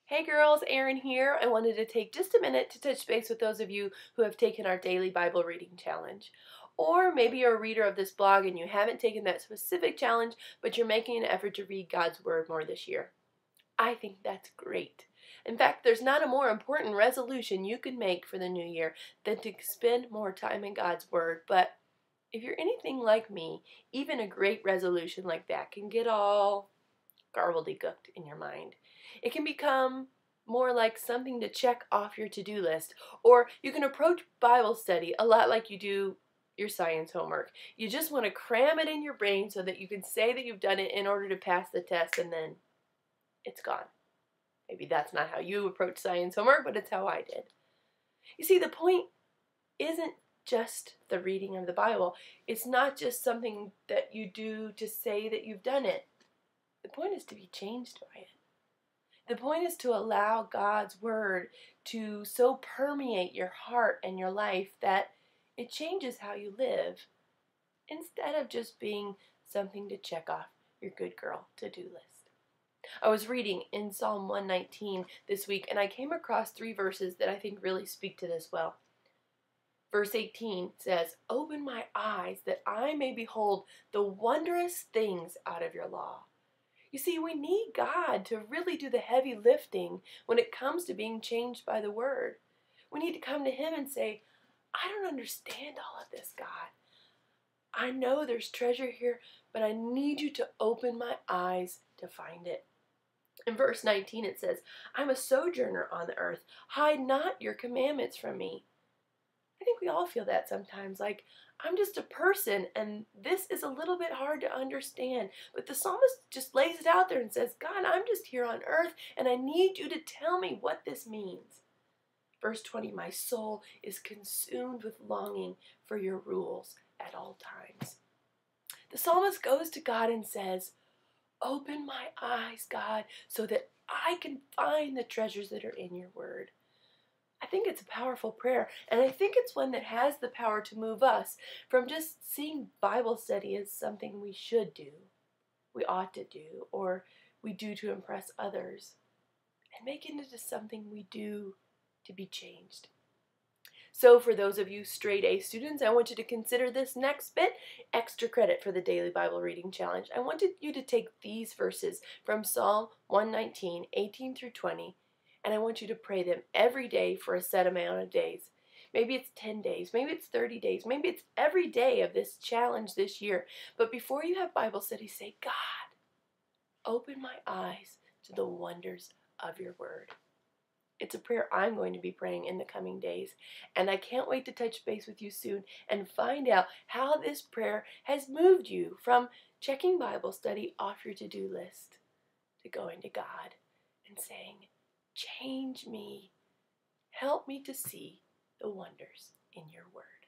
Hey girls, Erin here. I wanted to take just a minute to touch base with those of you who have taken our daily Bible reading challenge. Or maybe you're a reader of this blog and you haven't taken that specific challenge, but you're making an effort to read God's Word more this year. I think that's great. In fact, there's not a more important resolution you can make for the new year than to spend more time in God's Word. But if you're anything like me, even a great resolution like that can get all gobbledygooked in your mind. It can become more like something to check off your to-do list, or you can approach Bible study a lot like you do your science homework. You just want to cram it in your brain so that you can say that you've done it in order to pass the test, and then it's gone. Maybe that's not how you approach science homework, but it's how I did. You see, the point isn't just the reading of the Bible. It's not just something that you do to say that you've done it. The point is to be changed by it. The point is to allow God's Word to so permeate your heart and your life that it changes how you live, instead of just being something to check off your good girl to-do list. I was reading in Psalm 119 this week, and I came across 3 verses that I think really speak to this well. Verse 18 says, "Open my eyes that I may behold the wondrous things out of your law." You see, we need God to really do the heavy lifting when it comes to being changed by the Word. We need to come to Him and say, I don't understand all of this, God. I know there's treasure here, but I need you to open my eyes to find it. In verse 19 it says, "I'm a sojourner on the earth. Hide not your commandments from me." I think we all feel that sometimes, like, I'm just a person and this is a little bit hard to understand. But the psalmist just lays it out there and says, God, I'm just here on earth and I need you to tell me what this means. Verse 20, "My soul is consumed with longing for your rules at all times." The psalmist goes to God and says, open my eyes, God, so that I can find the treasures that are in your Word. I think it's a powerful prayer, and I think it's one that has the power to move us from just seeing Bible study as something we should do, we ought to do, or we do to impress others, and making it into something we do to be changed. So for those of you straight A students, I want you to consider this next bit extra credit for the Daily Bible Reading Challenge. I wanted you to take these verses from Psalm 119, 18 through 20, and I want you to pray them every day for a set amount of days. Maybe it's 10 days, maybe it's 30 days, maybe it's every day of this challenge this year. But before you have Bible study, say, God, open my eyes to the wonders of your Word. It's a prayer I'm going to be praying in the coming days, and I can't wait to touch base with you soon and find out how this prayer has moved you from checking Bible study off your to-do list to going to God and saying, change me. Help me to see the wonders in your Word.